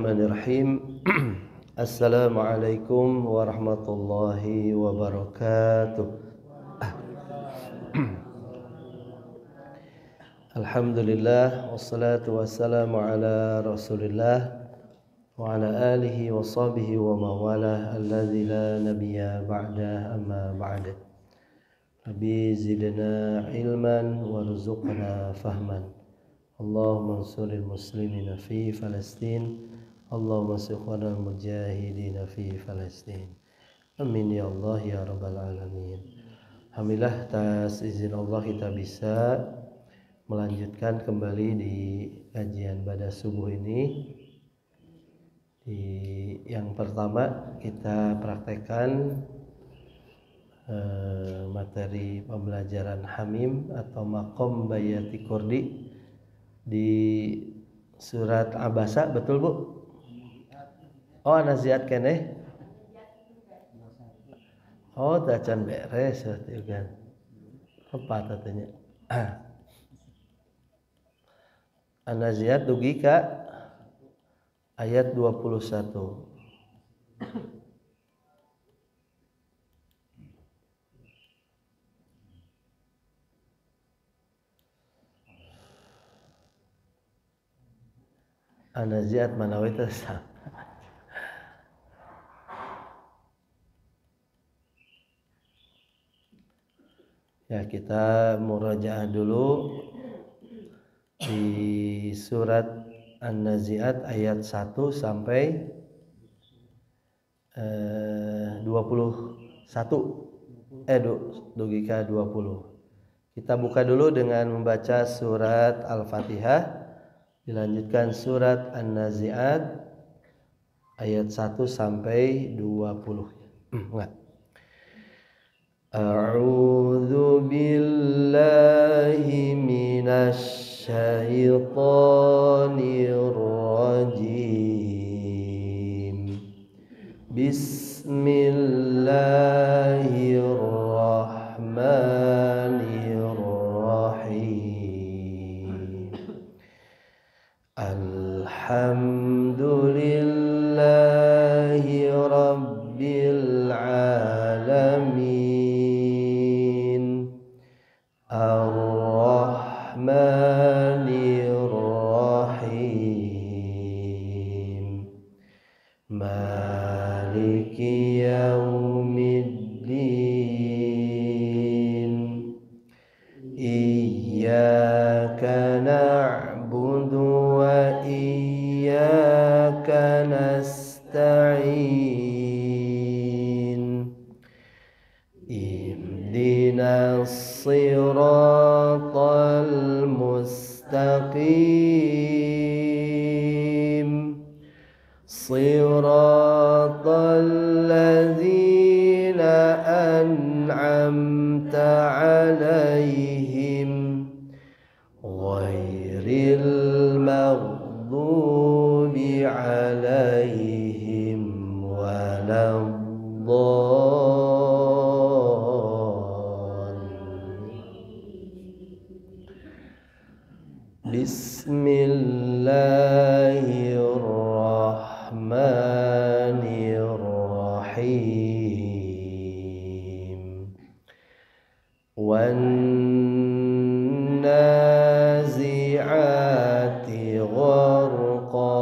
Bismillahirrahmanirrahim. Assalamualaikum warahmatullahi wabarakatuh. Alhamdulillah wassalatu wassalamu ala Rasulillah wa ala alihi wa sahbihi wa mawalah alladzi la nabiyya ba'da amma ba'd. Rabbi zidna ilman warzuqna fahman. Allahumma ansuril muslimina fi Palestin. Allahumma sikhwana mujahidina fi Palestin. Amin ya Allah ya rabbal alamin. Alhamdulillah, atas izin Allah kita bisa melanjutkan kembali di kajian pada subuh ini. Yang pertama kita praktekkan materi pembelajaran Hamim atau Maqam Bayati Kurdi di surat Abasa, betul Bu? Oh, Naziat keneh. Oh, tacan beres kan. Apa katanya? An-Naziat dugi ka ayat 21. An-Naziat manawi teh ya, kita murajaah dulu di surat An-Naziat ayat 1 sampai 21 dugi ka 20. Kita buka dulu dengan membaca surat Al-Fatihah, dilanjutkan surat An-Naziat ayat 1 sampai 20. Enggak. A'udzu billahi minasy syaithanir rajim. Bismillahirrahmanirrahim. Alhamdulillahi rabbil alamin. Ar-Rahmanir-Rahim. Maliki yaumiddin. Iyyaka na'budu wa iyyaka nasta'in. Ihdinas siratal mustaqim. Siratal ladzina an'amta 'alaihim ghairil maghdubi 'alaihim Bismillahirrahmanirrahim. Wan-nazi'ati gharqa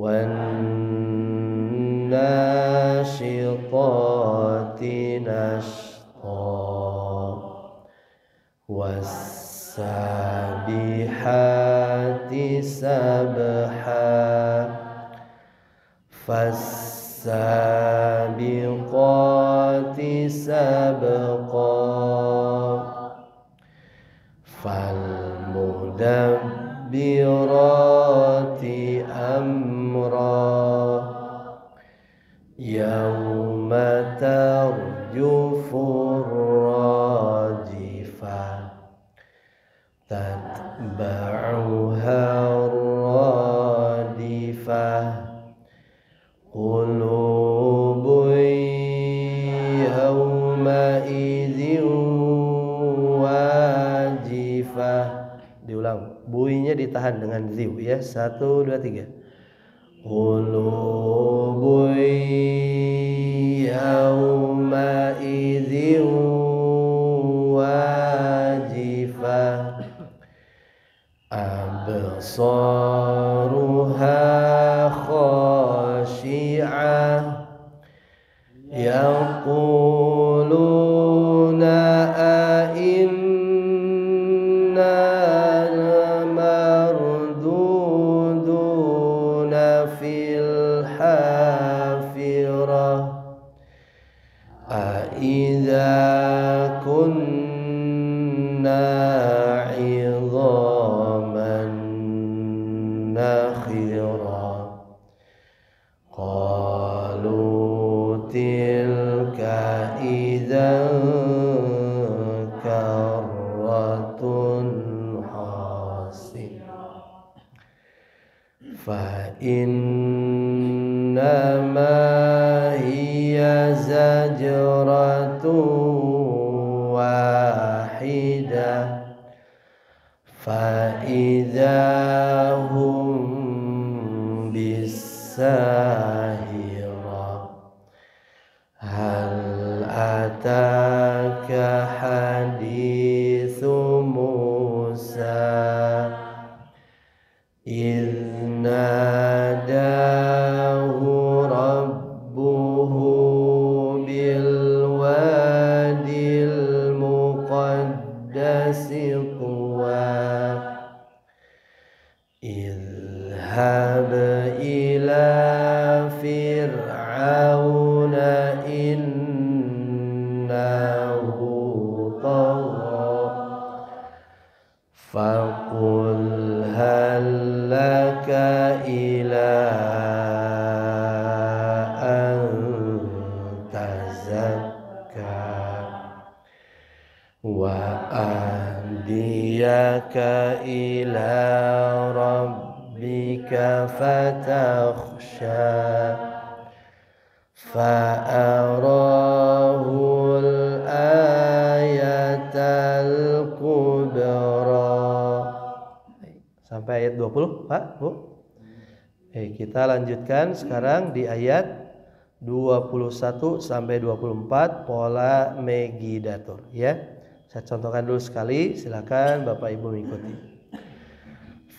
wan-nashitati nashta was-sabihati sabha fas-sabiqati sabqa fal-mudabbirati amra yawma tarjufur rajifah tatba'uha radifah qulubun yawma idzin wajifah. Diulang, buinya ditahan. pelan dengan ziu ya. 1 2 3. Qulubun yawma idzin wajifah absaruha khashi'ah yaquluna inna marduduna fil hafirah aidza kunna idhaman nakhira qalu tilka idzan karratun hasibah fa innama hiya zajratun wahidah fa idza hum bisahirah hal ataka hadithu Musa idh nadahu rabbuhu bil wadil muqaddasi tuwa idhhab ila fir'auna innahu tagha faqul hal laka ila an tazakka wa ahdiyaka ila rabbika fatakhsha fa'arahul ayatal kubra. Sampai ayat 20 Pak Bu. Kita lanjutkan sekarang di ayat 21 sampai 24 pola Megiddatur ya. Saya contohkan dulu sekali, silakan Bapak Ibu mengikuti.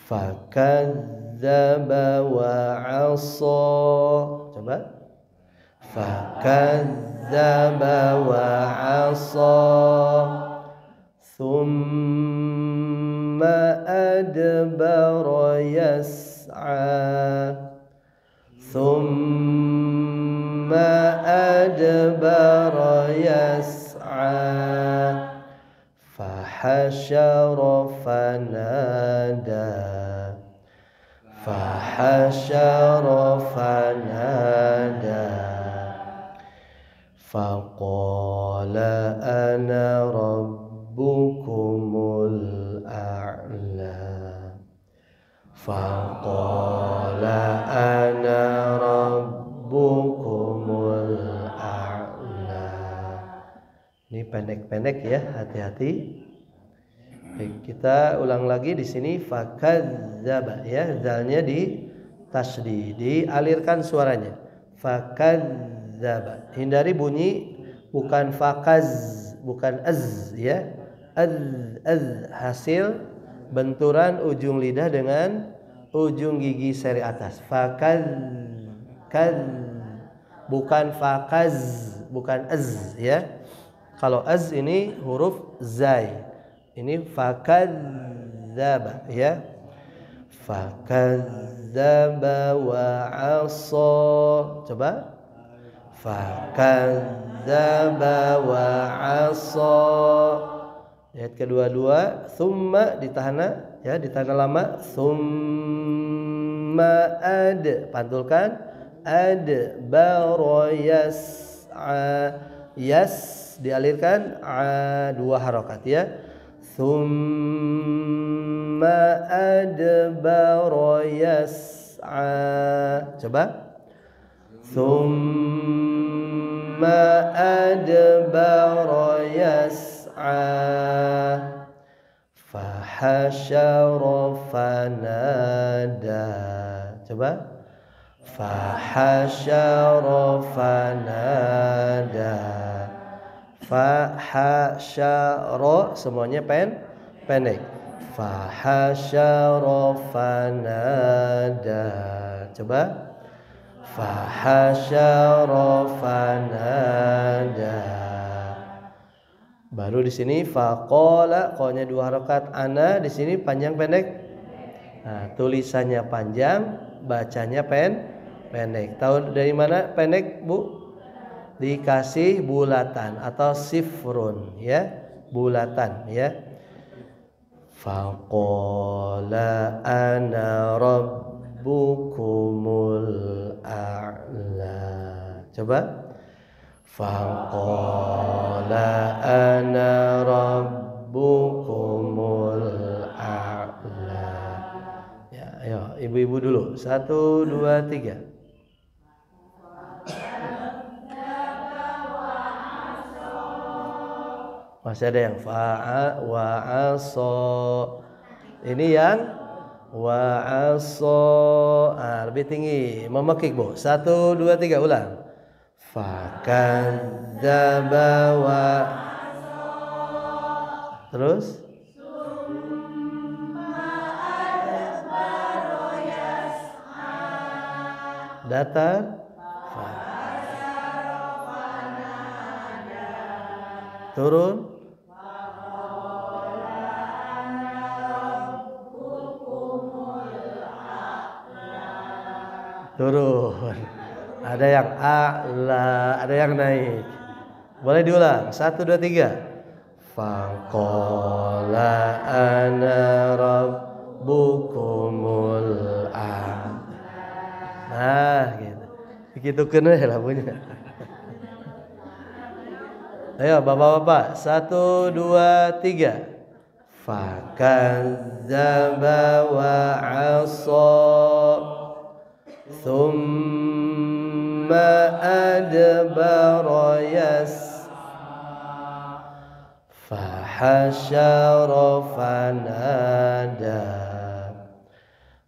Fakadzdzaba wa 'asa. Coba. Fakadzdzaba wa 'asa. Tsumma adbara yas'a. Tsumma adbara yas'a. Fahashara fanada. Fahashara fanada. Faqala ana rabbukumul a'la. Faqala ana rabbukumul a'la. Ini pendek-pendek ya, hati-hati. Baik, kita ulang lagi di sini fakadzdzaba ya, zalnya di tasydid, dialirkan suaranya. Fakadzdzaba. Hindari bunyi bukan fakaz, bukan az ya. Az hasil benturan ujung lidah dengan ujung gigi seri atas. Fakaz bukan fakaz, bukan az ya. Kalau az ini huruf zai. Ini fakadzdzaba ya. Fakadzdzaba wa 'asa. Coba. Fakadzdzaba wa 'asa. Ayat kedua-dua, tsumma ditahan ya, ditahan lama. Tsumma pantulkan. Adbara yas'a. Yas dialirkan dua harokat ya. Tsumma adbara yas'a. Coba. Tsumma adbara yas'a. hasyara fanada. Coba. Fa hasyara fanada. Fa hasyara semuanya pendek. Fa hasyara fanada. Coba. Fa hasyara fanada. Baru di sini faqala, qanya 2 harakat, ana di sini panjang pendek. Nah, tulisannya panjang, bacanya pendek. Tahu dari mana pendek, Bu? Dikasih bulatan atau sifrun ya, bulatan ya. Faqala ana rabbukumul a'la. Coba. Faqala ana rabbukumul a'la. Ya, ayo ibu-ibu dulu. 1 2 3. Masih ada yang fa'a wa aso. Ini yang wa aso. Lebih tinggi. Memekik, Bu. 1 2 3 ulang. Fakadzdzaba wa terus datar turun turun. Ada yang a'la, ada yang naik. Boleh diulang. 1 2 3. Faqala ana rabbukumul a'la. Nah, gitu. Begitu kena ya lagunya. Ayo bapak-bapak. 1 2 3. Fakadzdzaba wa 'asa. Thumma adbara yas'a. Fahasyara fanada.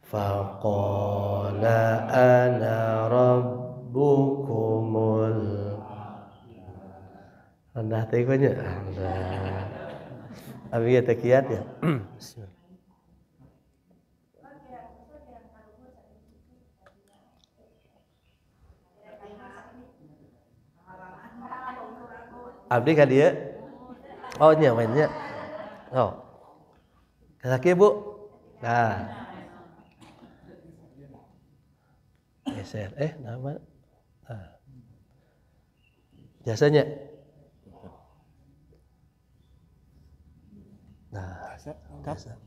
Faqala ana rabbukumul. Rendah tekonya. Abi ya takiyat ya. Bismillah. Abdi ka dia. Oh nya mainnya. Oh. Kaki Bu. Nah. Geser. Nama. Nah. Jasanya. Nah, jasa.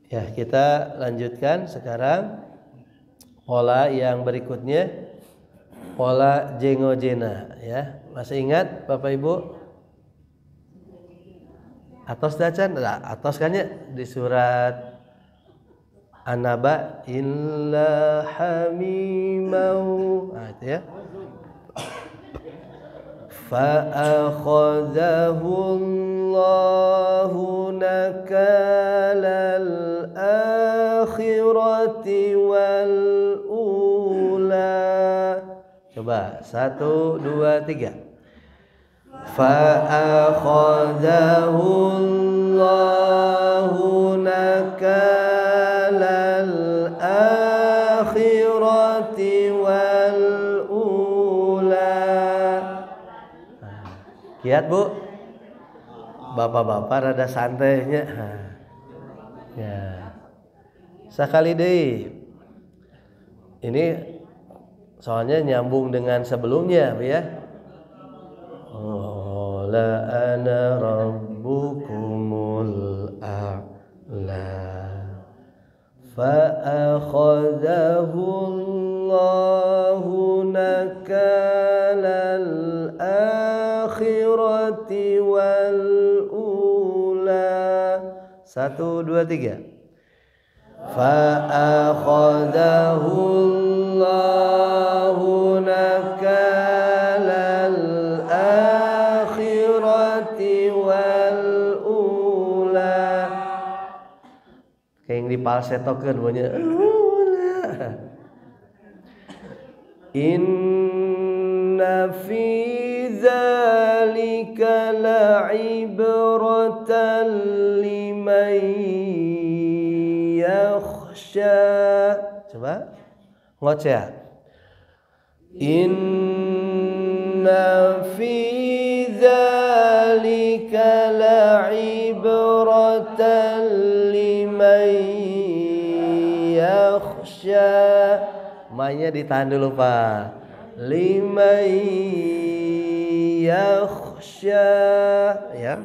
Ya, kita lanjutkan sekarang pola yang berikutnya. Pola jengojena ya. Masih ingat Bapak Ibu? Atos dacan? Nah, atos kan ya di surat An-Naba illa hamimau. Nah, itu ya. Fa akhadhahu Allahu nakalal akhirati wal ula. Coba 1 2 3. Fa akhadhahu Allahu nakalal akhirati wal ula. Kiat Bu. Bapak-bapak rada santainya. Ya. Sakali deui. Ini soalnya nyambung dengan sebelumnya ya. La ana rabbukumul a'la. Fa akhadhahu Allahu nakalal akhirati wal ula. 1 2 3. Fa akhadhahu Allahu nakalal akhirati Kayak yang dipalsetokeun bunyi. Inna fi dzalika la'ibratan liman yakhsha. Coba ngoceh. Inna fi dzalika la'ibratan liman yakhsha. Ma-nya ditahan dulu Pak. Liman yakhsha ya.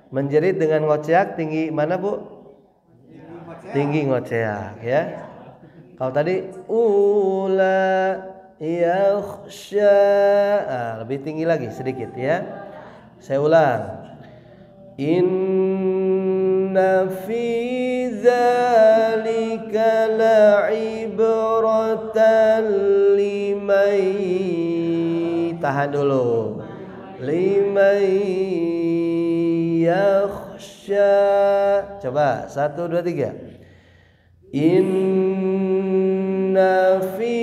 Menjerit dengan ngoceak tinggi mana Bu? Tinggi ngoceak ya. Kalau tadi ula yakhsha, lebih tinggi lagi sedikit ya. Saya ulang. Inna fi dzalika la'ibratan liman, tahan dulu, liman yakhsha. Coba 1, 2, 3. Inna fi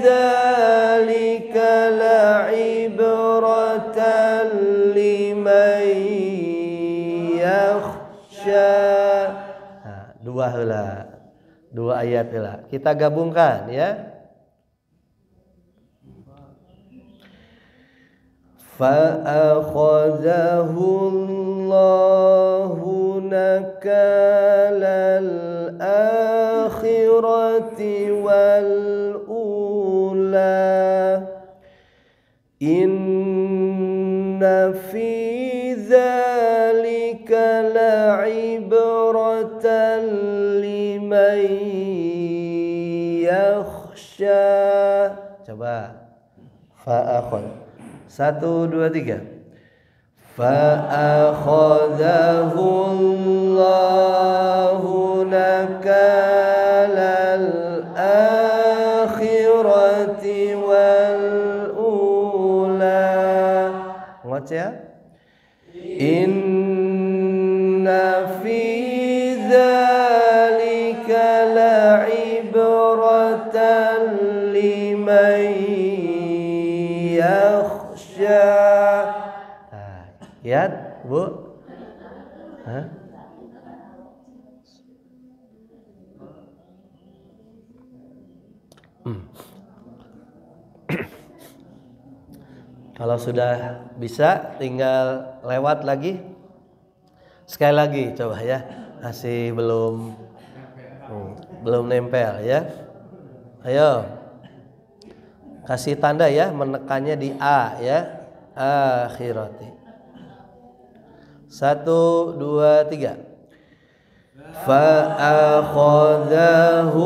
dzalika la'ibratan liman yakhsha. Nah, 2 heula. 2 ayat heula. Kita gabungkan ya. Fa akhadhahu Allahu nakalal akhirati wal ula. Inna fi dzalika la'ibratan liman yakhsha. Coba fa'akhadh 1, 2, 3. Fa'akhadhahu Allahu nakalal akhirati wal ula. Ngoceh ya. Inna fi dzalika la'ibratan liman yakhsha. Lihat Bu. Hah? Kalau sudah bisa tinggal lewat lagi. Sekali lagi coba ya. Masih belum nempel ya. Ayo. Kasih tanda ya, menekannya di A ya. Akhirati. 1, 2, 3. Fa'akhadhahu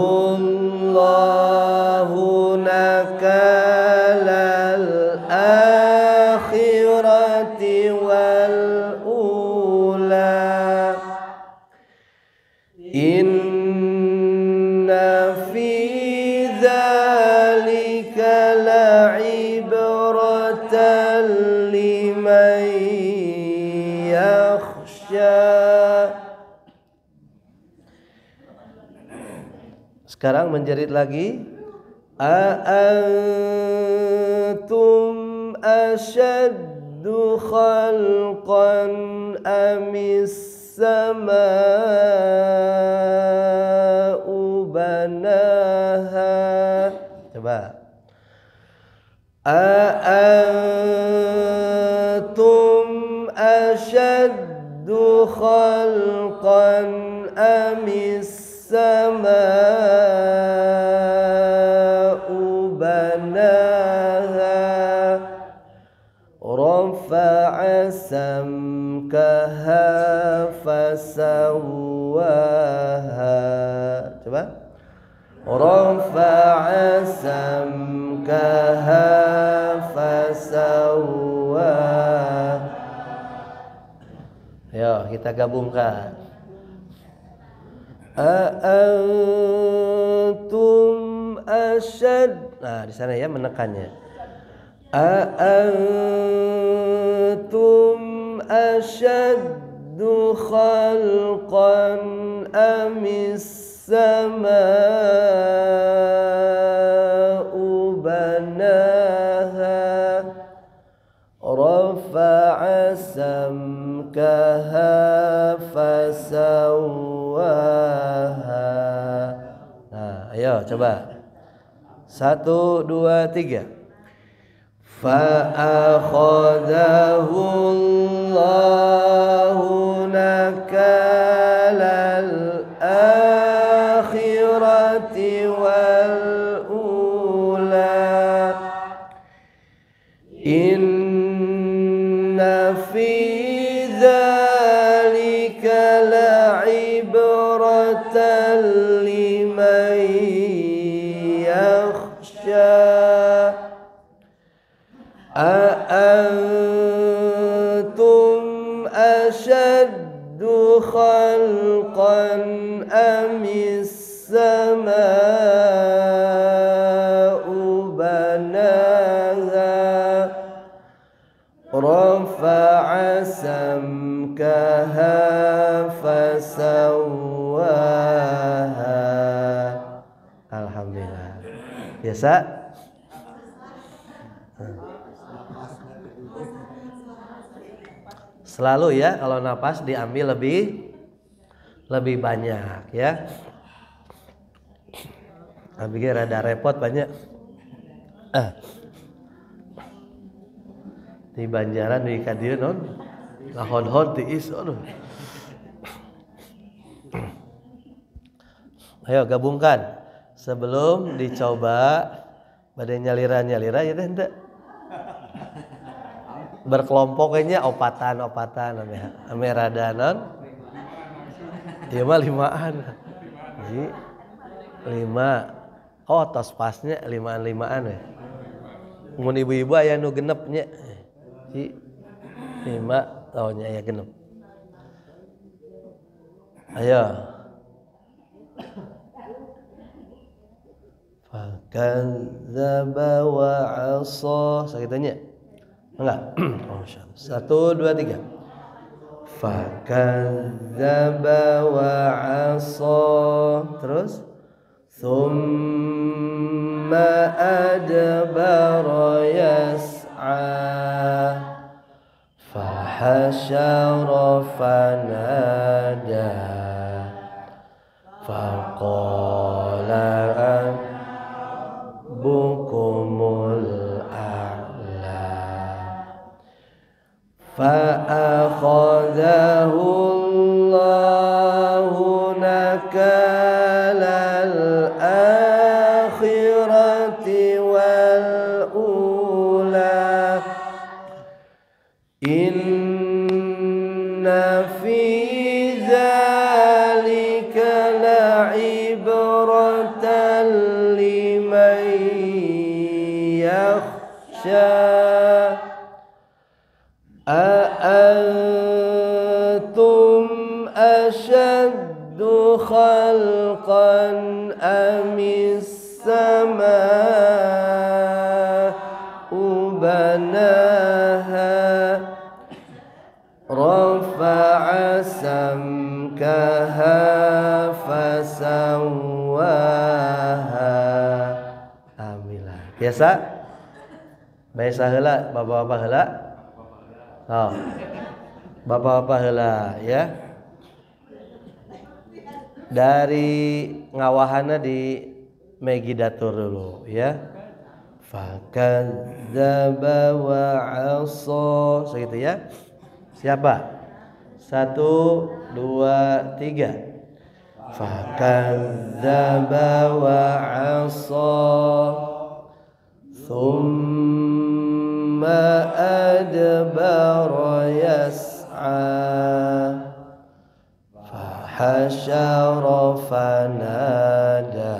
Allahu nakalal akhirati wal ula. Inna fi dzalika la'ibratan liman yakhsha. Sekarang menjerit lagi. A'antum ashaddu khalqan amis sama'u banaha. Coba. A'antum ashaddu khalqan amis sama'u banaha. Rafa'a samkaha fasawwaha. Coba. Rafa'a samkaha fasawwaha. Ayo kita gabungkan. A'antum asyad. Nah, di sana ya menekannya. A'antum asyad asyaddu khalqan amis sama'u banaha rafa'a samkaha fasawwaha. Nah, ayo coba. 1, 2, 3. Fa'akhadahu Allahu nakalal akhirati wal ula. Inna fi dzalika la'ibratan liman yakhsha. A'antum ashaddu khalqan amis sama'u banaha rafa'a samkaha fasawwaha. Alhamdulillah. Biasa. Selalu ya kalau napas diambil lebih banyak ya. Abis rada repot banyak. Di Banjaran di kadieu non lahon-hon tiis aduh. Ayo gabungkan sebelum dicoba bade nyalira-nyalira ya teh henteu. Berkelompoknya opatan-opatan ame rada non. Ieu mah 5an. Jadi 5. Oh, tos pasnya 5an we. Mun ibu-ibu aya nu genep nya. Ji 5 tahunnya aya genep. Ayo. Fakadzdzaba wa 'asa sakitunya. Enggak. Oh, 1, 2, 3. Fakadzdzaba wa 'asa. Terus tsumma adbara yas'a fahasyara fanada faqala rabbukumul fa'akhadahu Allahu nakalal akhirati wal ula. Inna fi dzalika la'ibratan liman yakhsha. A'antum ashaddu khalqan amis sama'u banaha rafa'a samkaha fasawwaha. Alhamdulillah. Biasa? Biasa heula, bapak-bapak heula. Oh. Bapak-bapak heula ya. Dari ngawahana di Megidatur dulu ya. Fakadzdzaba wa 'asa segitu ya. Siapa? 1, 2, 3. Fakadzdzaba wa 'asa thumma adbara yas'a fahasyara fanada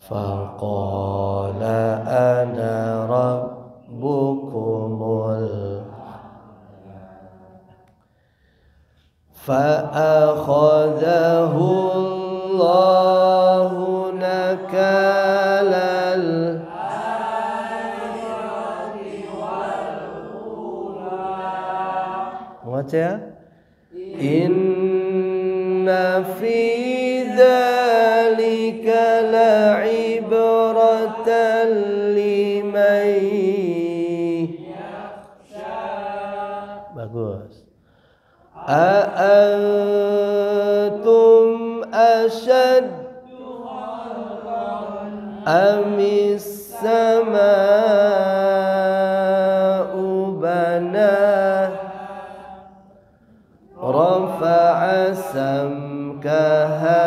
faqala ana rabbukumul fa'akhadahu Allahu nakalal Ngoce ya. Inna fi dzalika la'ibratan liman yakhsha. Bagus. A'antum ashaddu khalqan amis sama'u banah rafa'a samkaha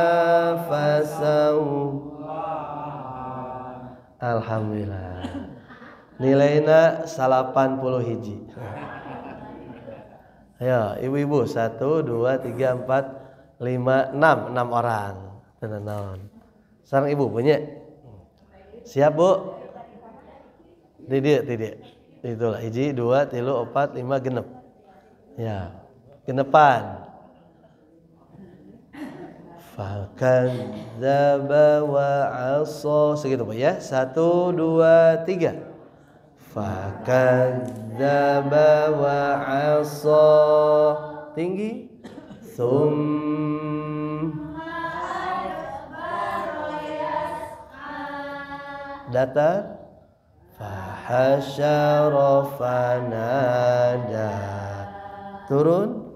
fasawwa. Alhamdulillah. Nilainya 80 hiji. Ayo, ibu-ibu 1, 2, 3, 4, 5, 6 orang. Tenan. Sareng ibu punya. Siap, Bu? Tidak. Itulah hiji, 2, 3, 4, 5 genep. Ya. Genepan. Fakadzdzaba wa 'asa. Segitu, Bu ya. 1, 2, 3. Fakadzdzaba wa 'asa. Tinggi. Datar. Fahasyara fanada. Turun.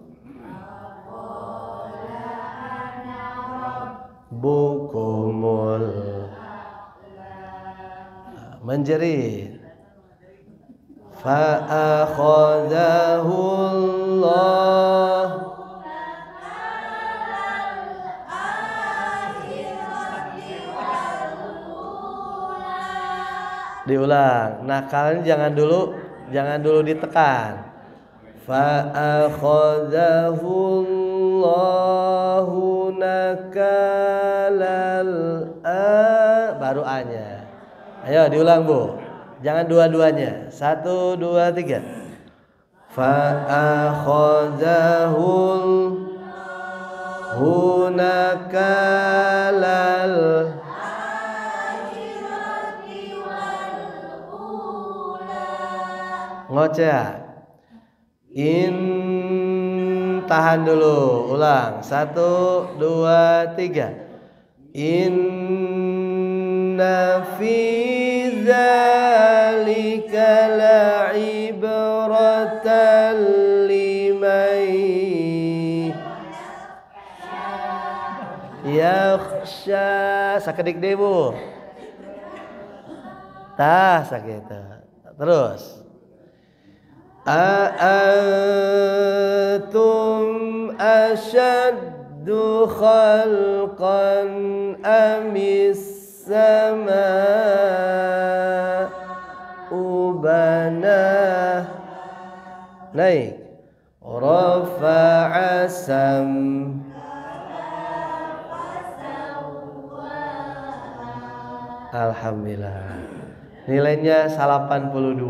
Bukumul. Menjerit. Fa'akhadahullah. Diulang. Nah, kalian jangan dulu ditekan. Fa'akhadahullahu nakalal baru A-nya. Ayo diulang, Bu. Jangan dua-duanya. 1, 2, 3. Fa'akhadahullahu nakalal ngoceh. Tahan dulu. Ulang. 1, 2, 3. Inna fi dzalika la'ibratan liman yakhsha. Sakedik deh, Bu. Tah sakitu. Terus. A'antum ashaddu khalqan amis sama'u banah. Naik. Rafa'a Alhamdulillah. Nilainya 82.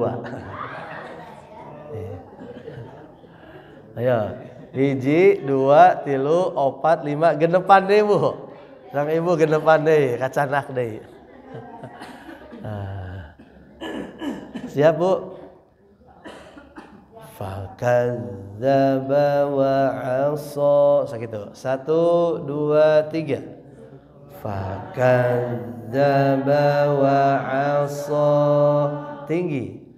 Ayo, 1, 2, 3, 4, 5 genepan deh, Bu. Sang ibu genepan deh, kacanak deh. Siap, Bu? Fakadzdzaba wa 'asa. Sakitu. 1, 2, 3. Fakadzdzaba wa 'asa. Tinggi.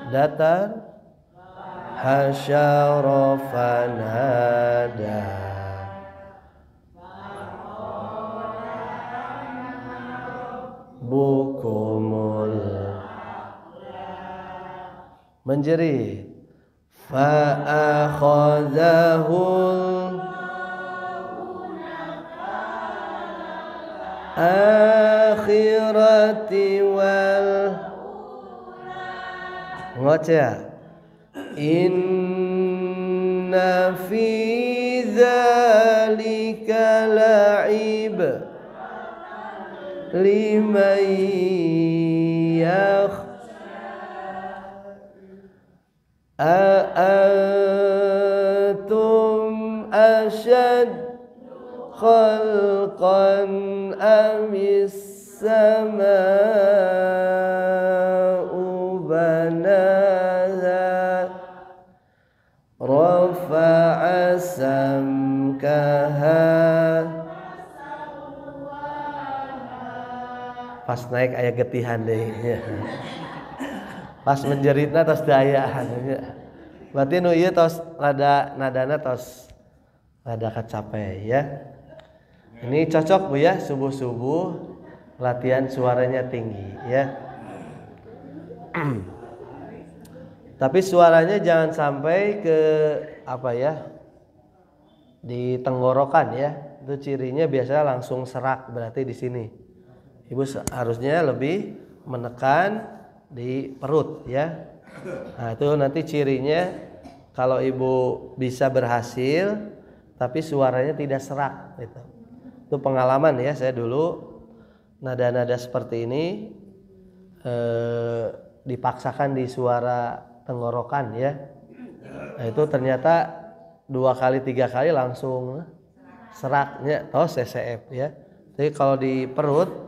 Datar. Hasyara fanada. Bukumul. Menjerit. Fa'akhadahul akhirati wal ngoceh. Inna fi dzalika la'ib liman A'antum ashad khalqan amis sama pas naik aya getihan deui nya. Pas menjeritna tos teu aya nya. Berarti nu ieu tos rada nadana tos rada kacape ya. Ini cocok Bu ya, subuh-subuh latihan suaranya tinggi ya. Tapi suaranya jangan sampai ke apa ya? Di tenggorokan ya. Itu cirinya biasanya langsung serak, berarti di sini. Ibu harusnya lebih menekan di perut ya. Nah, itu nanti cirinya kalau Ibu bisa berhasil tapi suaranya tidak serak gitu. Itu pengalaman ya, saya dulu nada-nada seperti ini dipaksakan di suara tenggorokan ya. Nah, itu ternyata 2 kali 3 kali langsung seraknya tos CCF ya. Jadi kalau di perut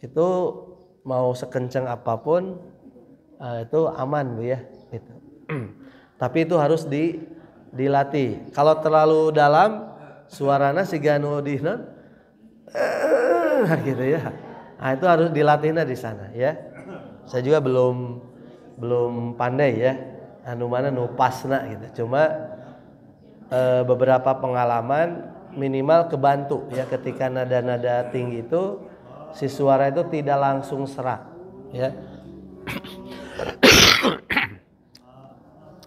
itu mau sekencang apapun itu aman Bu ya gitu. Tapi itu harus dilatih. Kalau terlalu dalam suarana siga nu dina gitu ya. Nah, itu harus dilatihnya di sana ya. Saya juga belum pandai ya. Anu mana nu pasna gitu. Cuma beberapa pengalaman minimal kebantu ya ketika nada-nada tinggi itu si suara itu tidak langsung serak ya.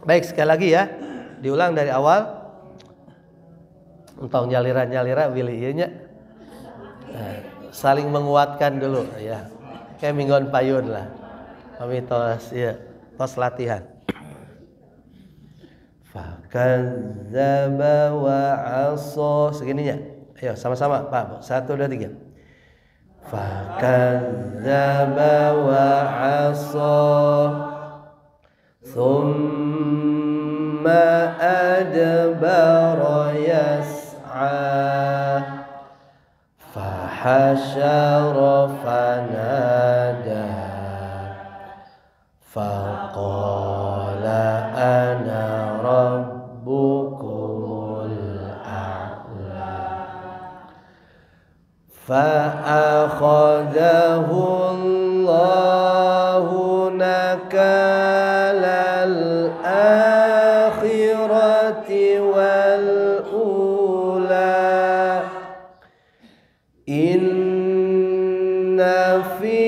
Baik, sekali lagi ya. Diulang dari awal. Entong nyalira-nyalira wilih ieu nya. Saling menguatkan dulu ya. Kayak mingguan payun lah. Kami tos ya, tos latihan. Fakadzdzaba wa 'asa segininya. Ayo sama-sama Pak. 1 2 3. Fakadzdzaba wa 'asa thumma adbara fahashara fanada faqala ana rabbukumul a'la fa'akhadahu Allahu nakalal akhirati wal ula inna fi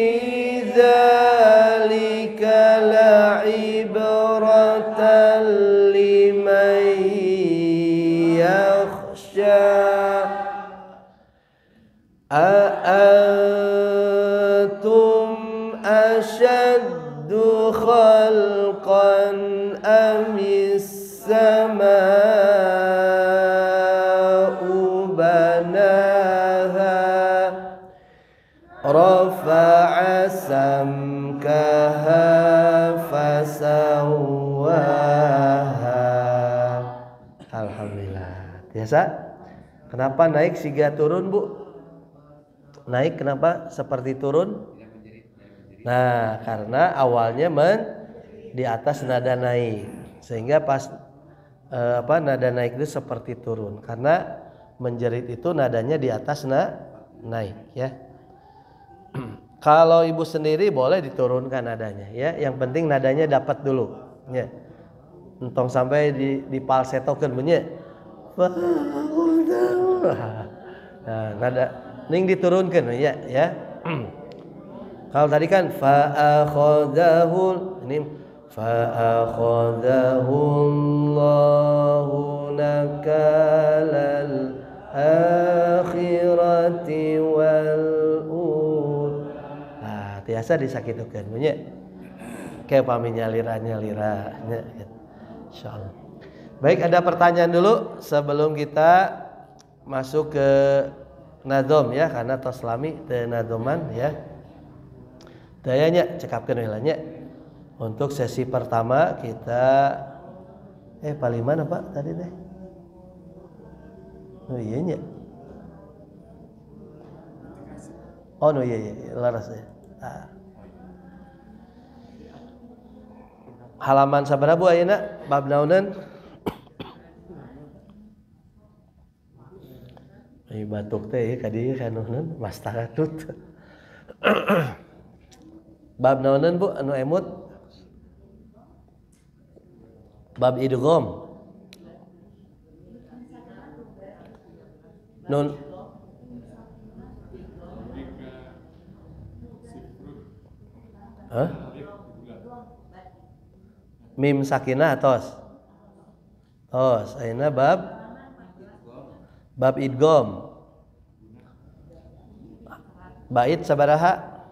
dzalika la'ibratan liman yakhsha a'antum ashaddu khalqan amis samaa'u banaha rafa'a samkaha fasawwaha. Alhamdulillah. Biasa? Kenapa naik siga turun Bu? Naik kenapa seperti turun? Nah, karena awalnya di atas nada naik, sehingga pas nada naik itu seperti turun. Karena menjerit itu nadanya di atas naik ya. Kalau Ibu sendiri boleh diturunkan nadanya ya. Yang penting nadanya dapat dulu ya. Entong sampai di falsetokeun bunyi. Nah, nada ning diturunkan ya. Kalau tadi kan fa'akhadahu ini fa'akhadahu Allahu nakalal akhirati wal ul. Nah, tiasa disakitukeun bunyi. Kayak pami nyalira nya gitu. Insyaallah. Baik, ada pertanyaan dulu sebelum kita masuk ke nadom ya, karena toslami teu nadoman ya. Dayanya cekapkeun heula nya. Untuk sesi pertama kita paling mana Pak tadi teh? Oh iya nya. Oh no iya laras ya. Halaman sabaraha ayeuna bab naonan? Batuk teh ka dieu kan naonan mastaratut. Bab naonan Bu anu emut? Bab idgham. Nun Hah? Mim sakinah tos. Tos, ayeuna bab idgham. Bait sabaraha?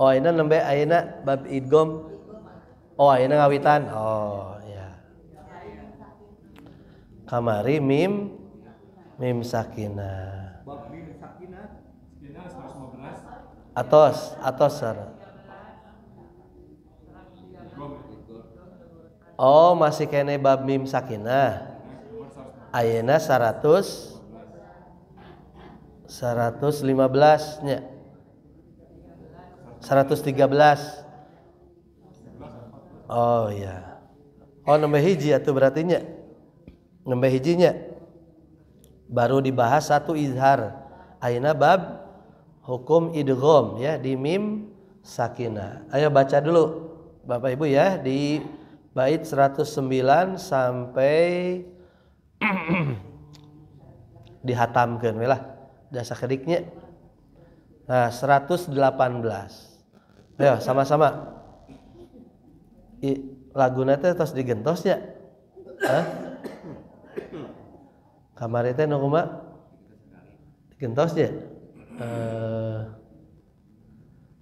Oh, ayeuna nembe ayeuna bab idgham. Oh, ayeuna ngawitan. Oh, ya. Kamari mim sakinah. Bab mim sakinah 115. Atos sar. Oh, masih kene bab mim sakinah. Ayeuna 115 nya. 113. Oh iya. Oh nambah hiji atuh berarti nya. Nambah hijinya. Baru dibahas satu izhar. Ayeuna bab hukum idgham ya di mim sakinah. Ayo baca dulu Bapak Ibu ya di bait 109 sampai dihatamkeun we lah. Da sakediknya. Nah, 118. Ayo sama-sama. Laguna teh tos digentos nya. Hah? Kamari teh nu kumaha? Digentos nya.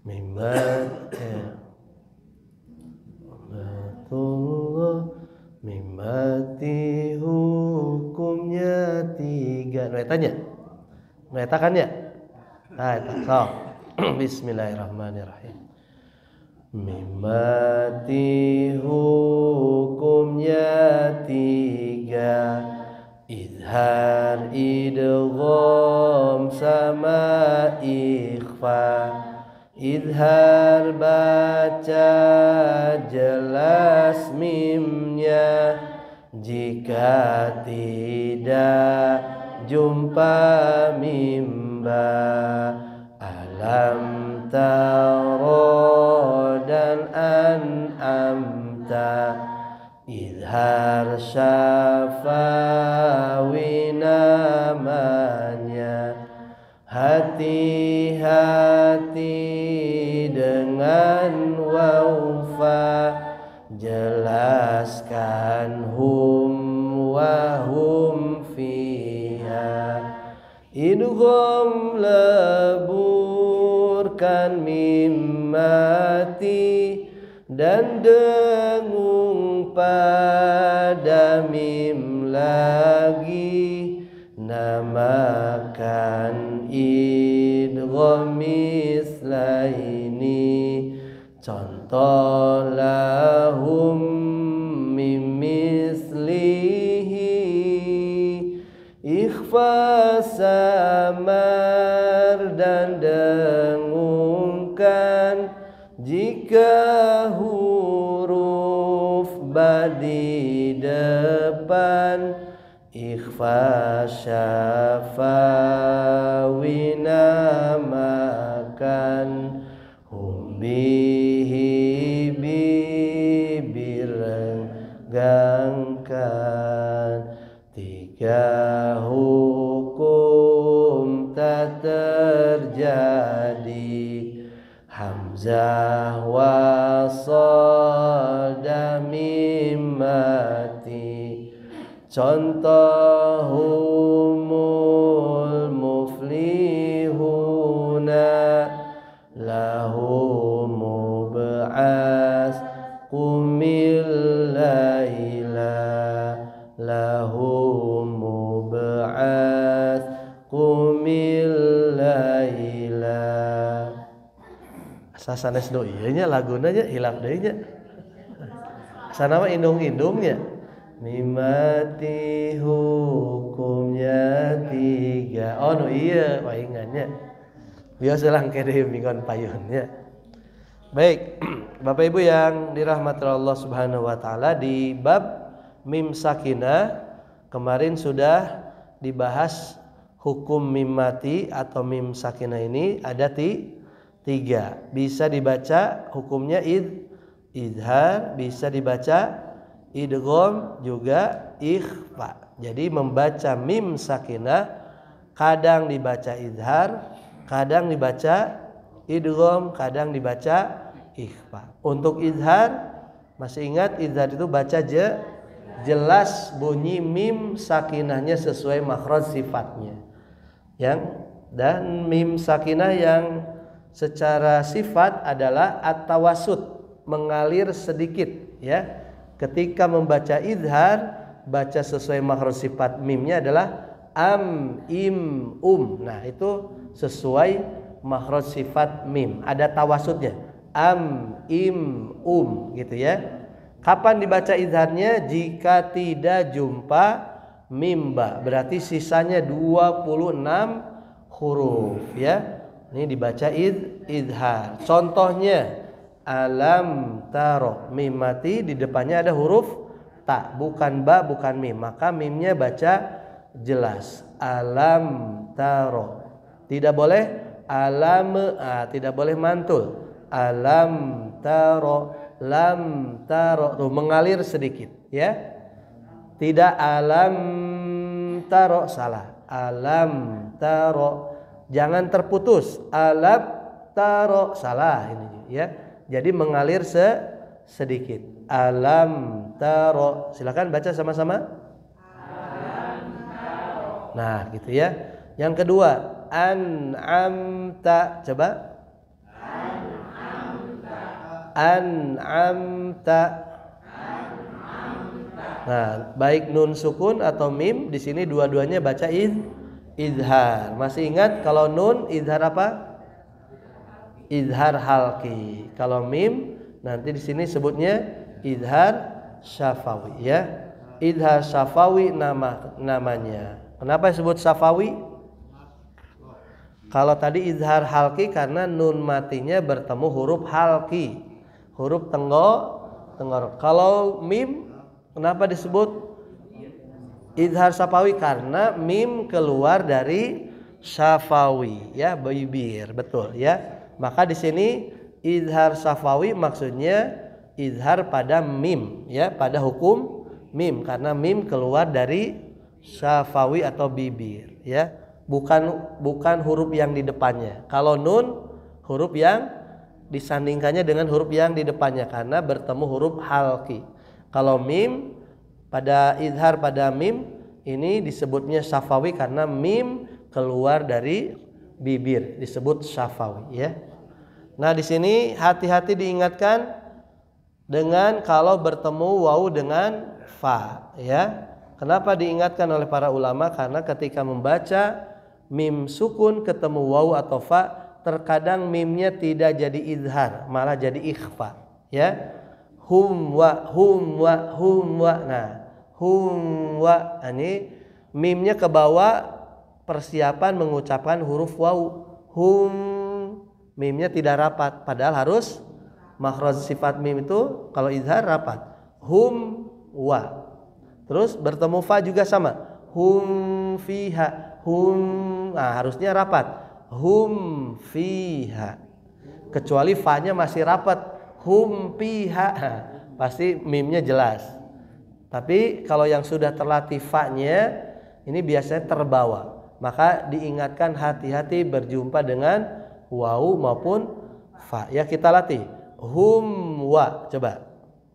Mimmat Mimmati hukumnya 3. Nu eta nya? Nu eta kan nya? Nah, eta. So. Bismillahirrahmanirrahim. Mimmati hukumnya 3. Izhar, idgham sama ikhfa. Izhar baca jelas mimnya. Jika tidak jumpa mimba. Alam taro dan an'amta. Izhar syafawi namanya. Hati-hati dengan waufa. Jelaskan hum wa hum fiha. Idgham leburkan mimmati dan dengung pada mim lagi. Namakan idgham mislaini. Contoh lahum mim mislihi. Ikhfa samar dan dengungkan. Jika huruf badi depan. Ikhfa syafawi namakan. Hum bihi bibir renggangkan. 3 hukum tak terjadi. Hamzah wasal dan mim mati. Contohumul muflihuna. Lahum mub'as qumil laila. Lahum mub'as qumil laila. Asa sanes do ieu nya laguna nya hilap deui nya. Sana mah indung-indungnya. Mimati hukumnya 3. Oh nu iya paingannya. Biasa lang kede bingon payunnya. Baik, Bapak Ibu yang dirahmati Allah Subhanahu wa taala, di bab mim sakinah kemarin sudah dibahas hukum mim mati atau mim sakinah ini ada 3. Bisa dibaca hukumnya idhar, bisa dibaca idgham, juga ikhfa. Jadi membaca mim sakinah kadang dibaca idhar, kadang dibaca idgham, kadang dibaca ikhfa. Untuk idhar, masih ingat idhar itu baca jelas bunyi mim sakinahnya sesuai makhraj sifatnya. Dan mim sakinah yang secara sifat adalah at-tawassut, mengalir sedikit ya. Ketika membaca idhar, baca sesuai makhraj sifat mimnya adalah am, im, Nah, itu sesuai makhraj sifat mim. Ada tawassutnya. Am, im, gitu ya. Kapan dibaca idharnya? Jika tidak jumpa mim ba. Berarti sisanya 26 huruf ya. Ini dibaca idhar. Contohnya alam taro, mim mati di depannya ada huruf ta, bukan ba, bukan mim. Maka mimnya baca jelas. Alam taro. Tidak boleh alam, tidak boleh mantul. Alam taro, lam taro, tuh mengalir sedikit ya. Tidak alam taro, salah. Alam taro, jangan terputus. Alam taro, salah ini ya. Jadi mengalir sedikit. Alam taro. Silakan baca sama-sama. Alam taro. Nah, gitu ya. Yang kedua, an'amta. Coba. An'amta. Nah, baik nun sukun atau mim di sini dua-duanya baca idhar. Masih ingat kalau nun idhar apa? Idhar halqi. Kalau mim nanti di sini sebutnya idhar syafawi ya. Idhar syafawi namanya. Kenapa disebut syafawi? Kalau tadi idhar halqi karena nun matinya bertemu huruf halqi, huruf tenggorok. Kalau mim kenapa disebut idhar syafawi? Karena mim keluar dari syafawi ya, bibir, betul ya. Maka di sini idhar syafawi maksudnya idhar pada mim ya, pada hukum mim, karena mim keluar dari syafawi atau bibir ya, bukan huruf yang di depannya. Kalau nun huruf yang disandingkannya dengan huruf yang di depannya karena bertemu huruf halqi. Kalau mim pada idhar pada mim ini disebutnya syafawi karena mim keluar dari bibir, disebut syafawi ya. Nah, di sini hati-hati diingatkan dengan kalau bertemu wawu dengan fa ya. Kenapa diingatkan oleh para ulama? Karena ketika membaca mim sukun ketemu wawu atau fa, terkadang mimnya tidak jadi idhar, malah jadi ikhfa ya. Hum wa. Nah, hum wa ini mimnya ke bawah, persiapan mengucapkan huruf wawu. Hum, mimnya tidak rapat, padahal harus makhraj sifat mim itu kalau idhar rapat. Hum wa. Terus bertemu fa juga sama. Hum fiha. Hum, harusnya rapat. Hum fiha. Kecuali fa-nya masih rapat. Hum fiha. Pasti mimnya jelas. Tapi kalau yang sudah terlatih fa-nya ini biasanya terbawa. Maka diingatkan hati-hati berjumpa dengan wawu maupun fa. Ya, kita latih. Hum wa. Coba.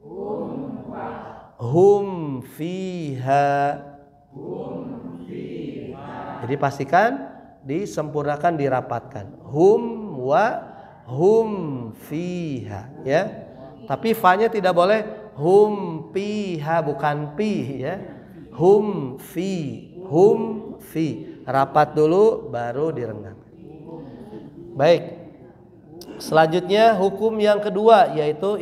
Hum wa. Hum fiha. Hum fiha. Jadi pastikan disempurnakan, dirapatkan. Hum wa hum fiha ya. Tapi fa-nya tidak boleh hum fiha, bukan pi ya. Hum fi. Hum fi. Rapat dulu baru direndam. Baik. Selanjutnya hukum yang kedua yaitu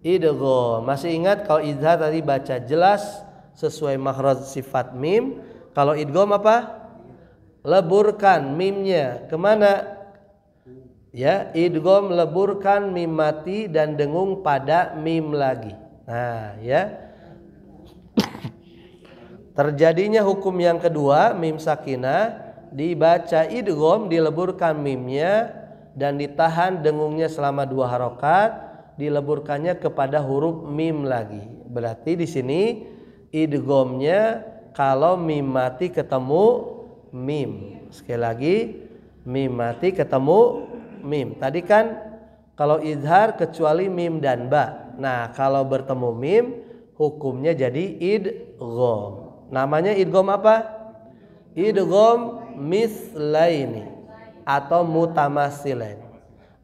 idgham. Masih ingat kalau idhar tadi baca jelas sesuai makhraj sifat mim. Kalau idgham apa? Leburkan mimnya kemana? Ya, idgham leburkan mim mati dan dengung pada mim lagi. Nah, ya. Terjadinya hukum yang kedua mim sakinah dibaca idgham, dileburkan mimnya dan ditahan dengungnya selama 2 harokat, dileburkannya kepada huruf mim lagi. Berarti di sini idghamnya kalau mim mati ketemu mim. Sekali lagi, mim mati ketemu mim. Tadi kan kalau izhar kecuali mim dan ba. Nah, kalau bertemu mim hukumnya jadi idgham. Namanya idgham apa? Idgham mislaini atau mutamatsilain.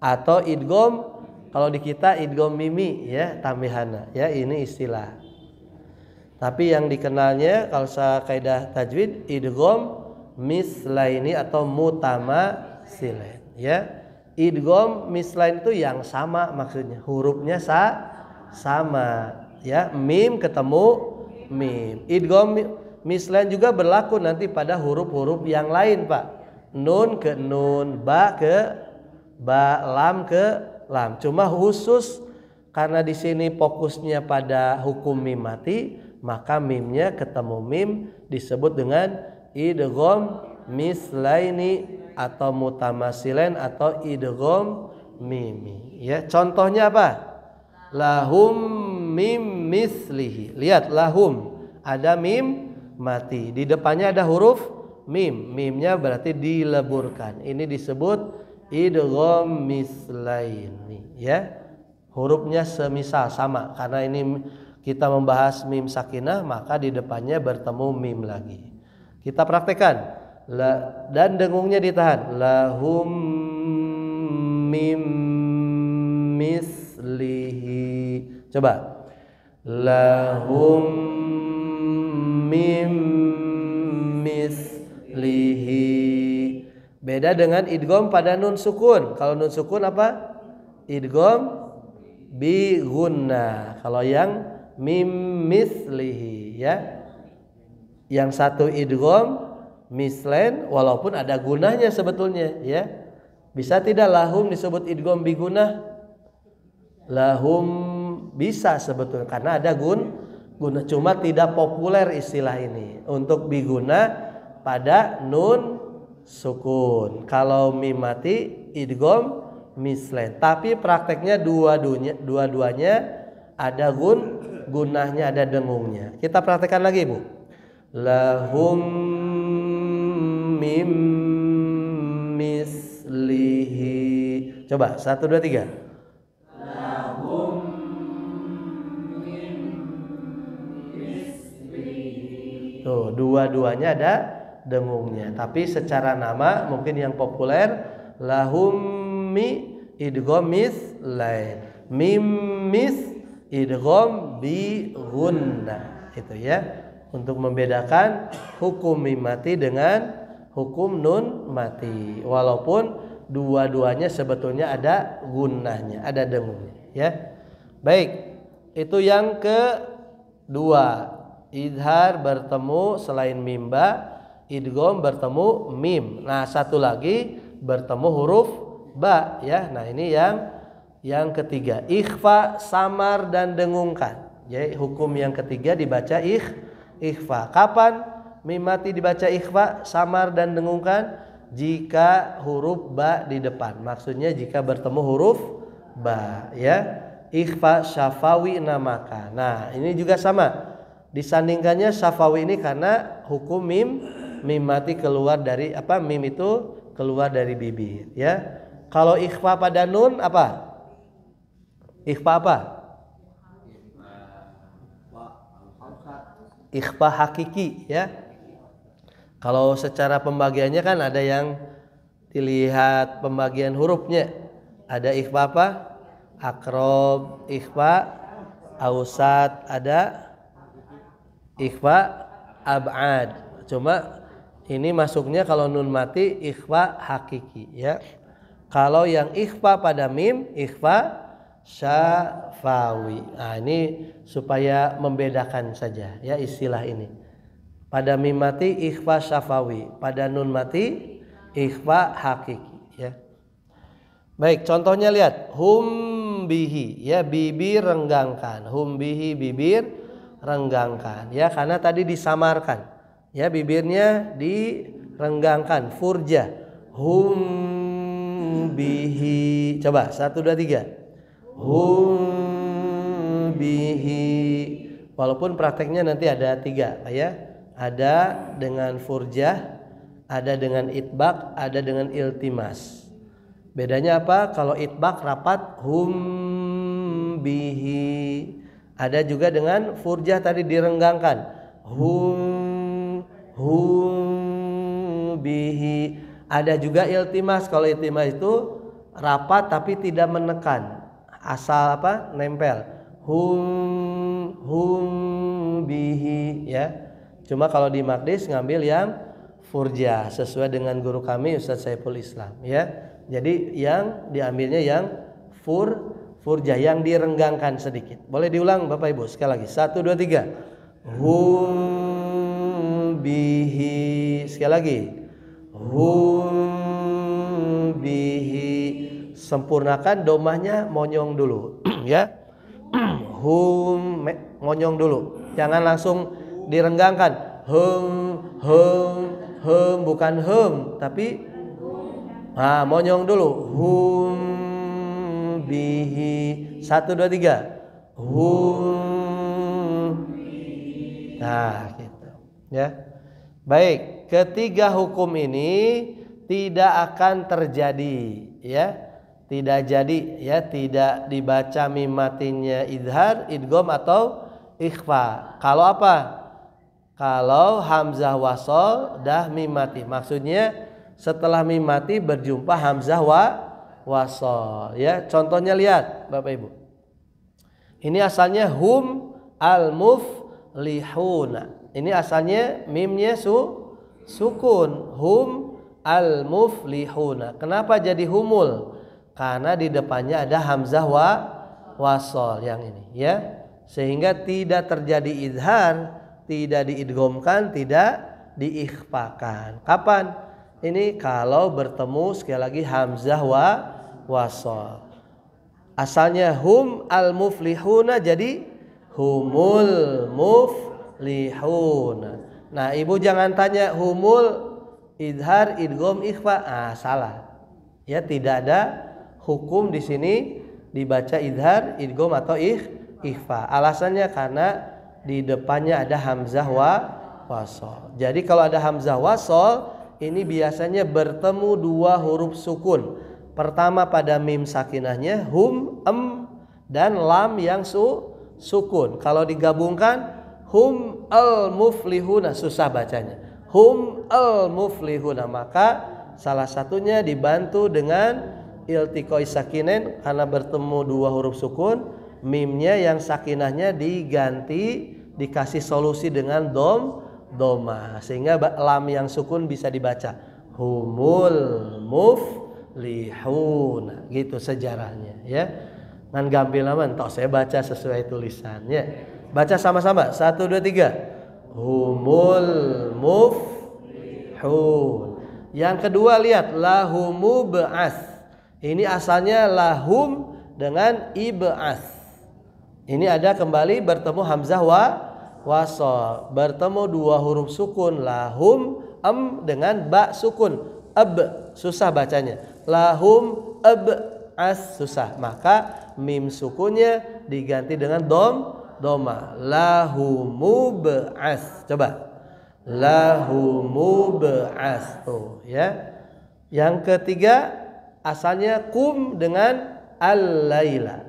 Atau idgham kalau di kita idgham mimi ya, tambihana ya, ini istilah. Tapi yang dikenalnya kalau kaidah tajwid idgham mislaini atau mutamatsilain ya. Idgham mislain itu yang sama maksudnya, hurufnya sama ya, mim ketemu mim. Idgham mislain juga berlaku nanti pada huruf-huruf yang lain, Pak. Nun ke nun, ba ke ba, lam ke lam. Cuma khusus karena di sini fokusnya pada hukum mim mati, maka mimnya ketemu mim disebut dengan idgham mislaini atau mutamatsilain atau idgham mimi. Ya, contohnya apa? Lahum mim mislihi. Lihat lahum ada mim mati, di depannya ada huruf mim. Mimnya berarti dileburkan. Ini disebut idgham mislaini ya. Hurufnya semisal sama, karena ini kita membahas mim sakinah, maka di depannya bertemu mim lagi. Kita praktekkan. Dan dengungnya ditahan. Lahum mim mislihi. Coba. Lahum mim mislihi. Beda dengan idgham pada nun sukun. Kalau nun sukun apa? Idgham bi gunnah. Kalau yang mim mislihi ya. Yang satu idgham mislain walaupun ada gunahnya sebetulnya ya. Bisa tidak lahum disebut idgham bi gunnah? Lahum bisa sebetulnya karena ada guna, cuma tidak populer istilah ini untuk biguna pada nun sukun. Kalau mim mati idgham mislain. Tapi prakteknya dua-duanya ada gunahnya, ada dengungnya. Kita praktekkan lagi, Bu. Lahum mim mislihi. Coba 1 2 3. Tuh, dua-duanya ada dengungnya. Tapi secara nama mungkin yang populer lahum mi idgham mislain. Mim mis idgham bi gunnah. Itu ya. Untuk membedakan hukum mim mati dengan hukum nun mati. Walaupun dua-duanya sebetulnya ada gunnahnya, ada dengungnya ya. Baik. Itu yang kedua. Izhar bertemu selain mimba, idgham bertemu mim. Nah, satu lagi bertemu huruf ba ya. Nah, ini yang ketiga, ikhfa, samar dan dengungkan. Jadi hukum yang ketiga dibaca ikhfa. Kapan mim mati dibaca ikhfa, samar dan dengungkan? Jika huruf ba di depan. Maksudnya jika bertemu huruf ba ya. Ikhfa syafawi namaka. Nah, ini juga sama. Disandingkannya syafawi ini karena hukum mim mati keluar dari mim itu keluar dari bibir ya. Kalau ikhfa pada nun apa? Ikhfa apa? Ikhfa hakiki ya. Kalau secara pembagiannya kan ada yang dilihat pembagian hurufnya. Ada ikhfa apa? Akrob, ikhfa ausat, ada ikhfa ab'ad. Cuma ini masuknya kalau nun mati ikhfa hakiki ya. Kalau yang ikhfa pada mim ikhfa syafawi. Nah, ini supaya membedakan saja ya istilah ini. Pada mim mati ikhfa syafawi, pada nun mati ikhfa hakiki ya. Baik, contohnya lihat hum bihi ya, bibir renggangkan. Hum bihi bibir renggangkan ya, karena tadi disamarkan ya, bibirnya renggangkan, furjah. Hum bihi. Coba 1 2 3. Hum bihi. Walaupun prakteknya nanti ada 3 ya. Ada dengan furjah, ada dengan itbaq, ada dengan iltimas. Bedanya apa? Kalau itbaq rapat hum bihi. Ada juga dengan furjah tadi direnggangkan. Hum bihi. Ada juga iltimas. Kalau iltimas itu rapat tapi tidak menekan. Asal apa? Nempel. Hum bihi ya. Cuma kalau di Maqdis ngambil yang furjah sesuai dengan guru kami Ustaz Saiful Islam ya. Jadi yang diambilnya yang furjah yang direnggangkan sedikit. Boleh diulang Bapak Ibu sekali lagi. 1 2 3. Hum bihi. Sekali lagi. Hum bihi. Sempurnakan domahnya monyong dulu ya. Hum monyong dulu. Jangan langsung direnggangkan. Bukan tapi monyong dulu. Hum bihi. 1 2 3. Hum. Nah, gitu. Ya. Baik, ketiga hukum ini tidak akan terjadi, ya. Tidak jadi, ya, tidak dibaca mim matinya idhar, idgham atau ikhfa. Kalau apa? Kalau hamzah wasol dah mim mati. Maksudnya setelah mim mati berjumpa hamzah wasol. Ya, contohnya lihat Bapak Ibu. Ini asalnya hum al-muflihuna. Ini asalnya mimnya sukun. Hum al-muflihuna. Kenapa jadi humul? Karena di depannya ada hamzah wasol yang ini, ya. Sehingga tidak terjadi idhar, tidak diidghamkan, tidak diikhfakan. Kapan? Ini kalau bertemu sekali lagi hamzah wasol. Asalnya hum al-muflihuna jadi humul muflihuna. Nah, Ibu jangan tanya humul idhar, idgham, ikhfa. Salah. Ya, tidak ada hukum di sini dibaca idhar, idgham atau ikhfa. Alasannya karena di depannya ada hamzah wasol. Jadi kalau ada hamzah wasol, ini biasanya bertemu dua huruf sukun. Pertama pada mim sakinahnya hum, dan lam yang sukun. Kalau digabungkan hum al muflihuna, susah bacanya. Hum al muflihuna, maka salah satunya dibantu dengan iltiqoi sakinen karena bertemu dua huruf sukun. Mimnya yang sakinahnya diganti, dikasih solusi dengan doma, sehingga lam yang sukun bisa dibaca humul muflihuna, gitu sejarahnya, ya. Ngan gampil aman, tok saya baca sesuai tulisannya. Baca sama-sama 1 2 3. Humul muflihun. Yang kedua lihat lahumu ba'as. Ini asalnya lahum dengan ib'as. Ini ada kembali bertemu hamzah wasol, bertemu dua huruf sukun lahum dengan ba sukun susah bacanya. Lahum as susah, maka mim sukunnya diganti dengan doma. Lahumu ba'as. Coba. Lahumu ba'as tuh, ya. Yang ketiga asalnya kum dengan al-laila.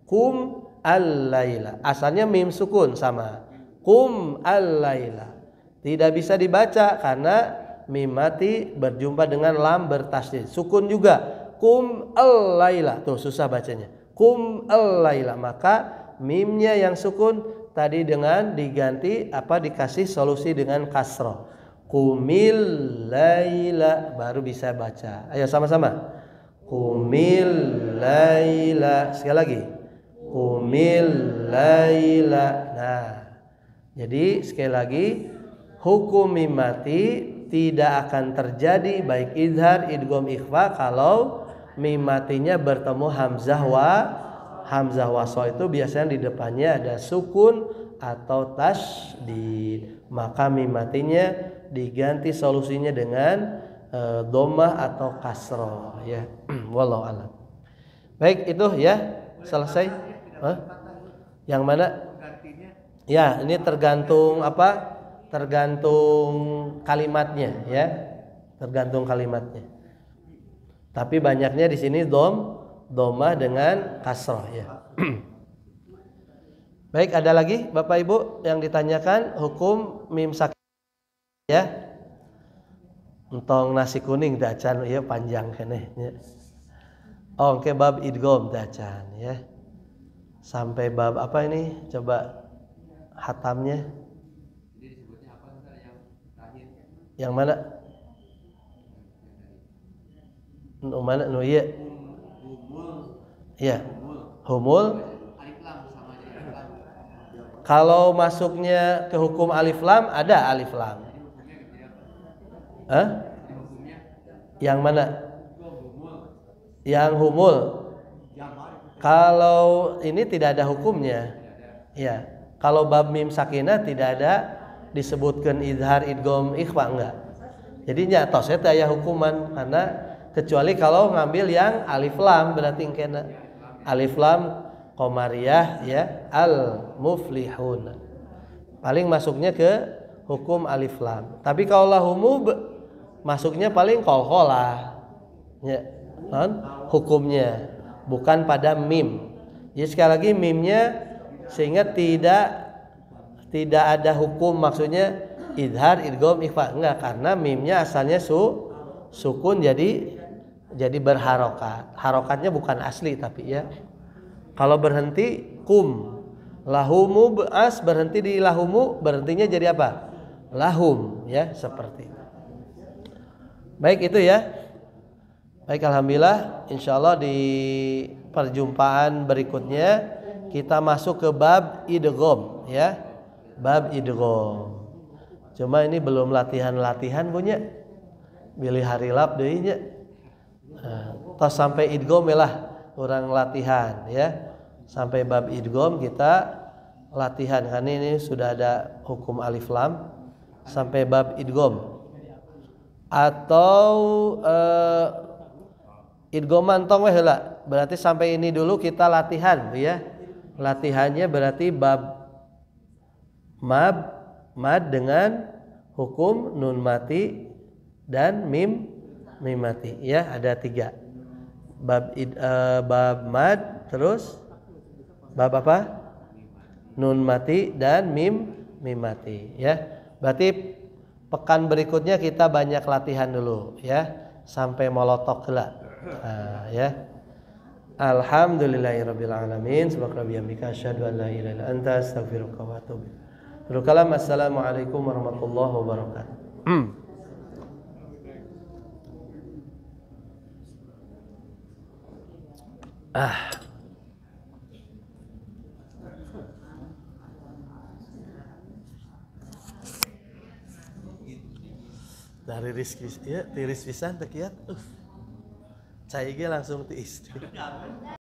Kum al-laila. Asalnya mim sukun sama. Kum al-laila. Tidak bisa dibaca karena mim mati berjumpa dengan lam bertasydid. Sukun juga. Kum al-laila. Tuh susah bacanya. Kum al-laila. Maka mimnya yang sukun tadi dengan diganti dikasih solusi dengan kasroh. Kumil laila, baru bisa baca. Ayo sama-sama. Kumil laila. Sekali lagi. Kumil laila. Nah, jadi sekali lagi hukum mim mati tidak akan terjadi baik idhar, idgham, ikhfa kalau mim matinya bertemu hamzah wasol. Itu biasanya di depannya ada sukun atau tasydid. Maka mim matinya diganti solusinya dengan dhammah atau kasroh ya. Wallahu a'lam. Baik, itu ya selesai. Yang mana? Ya, ini tergantung apa? Tergantung kalimatnya ya. Tergantung kalimatnya. Tapi banyaknya di sini dhammah dengan kasroh ya. Baik, ada lagi Bapak Ibu yang ditanyakan hukum mim sakin ya. Entong nasi kuning dacan ya panjang keneh ya. Oh, ke bab idgham dacan ya. Sampai bab apa ini? Coba hatamnya. Jadi disebutnya apa Ustaz yang terakhir? Yang mana? Mana? Iya. Iya. Humul. Alif lam sama aja alif lam. Kalau masuknya ke hukum alif lam ada alif lam. Yang mana? Yang humul. Kalau ini tidak ada hukumnya. Ya. Kalau bab mim sakinah tidak ada disebutkan idhar, idgham, ikhfa enggak. Jadinya tos eta aya hukuman karena kecuali kalau ngambil yang alif lam berarti engkena alif lam qamariyah ya al muflihun. Paling masuknya ke hukum alif lam. Tapi kalau lahumub masuknya paling qalqalah. Ya, kan? Hukumnya bukan pada mim. Jadi sekali lagi mimnya sehingga tidak ada hukum maksudnya idhar, idgham, ikhfa enggak karena mimnya asalnya sukun jadi berharokat. Harokatnya bukan asli tapi ya. Kalau berhenti kum. Lahumu beas berhenti di lahumu berhentinya jadi apa? Lahum ya seperti itu. Baik itu ya. Baik, alhamdulillah insyaallah di perjumpaan berikutnya kita masuk ke bab idgham ya. Bab idgham. Cuma ini belum latihan-latihan punya. Bilih harilap deui nya. Tos sampai idgham lah orang latihan ya. Sampai bab idgham kita latihan kan ini sudah ada hukum alif lam sampai bab idgham. Atau idghaman tong weh heula. Berarti sampai ini dulu kita latihan ya. Latihannya berarti bab mad dengan hukum nun mati dan mim mati ya, ada 3. Bab mad terus bab apa? Nun mati dan mim mati ya. Berarti pekan berikutnya kita banyak latihan dulu ya sampai molotok heula. Ya. Alhamdulillahirabbil alamin. Subhanakallahumma asyhadu an la ilaha illa anta astaghfiruka wa atubu ilaik. Assalamualaikum warahmatullahi wabarakatuh. Dari Rizky ya, tiris pisan teh kieu. Cai ge langsung ti istri.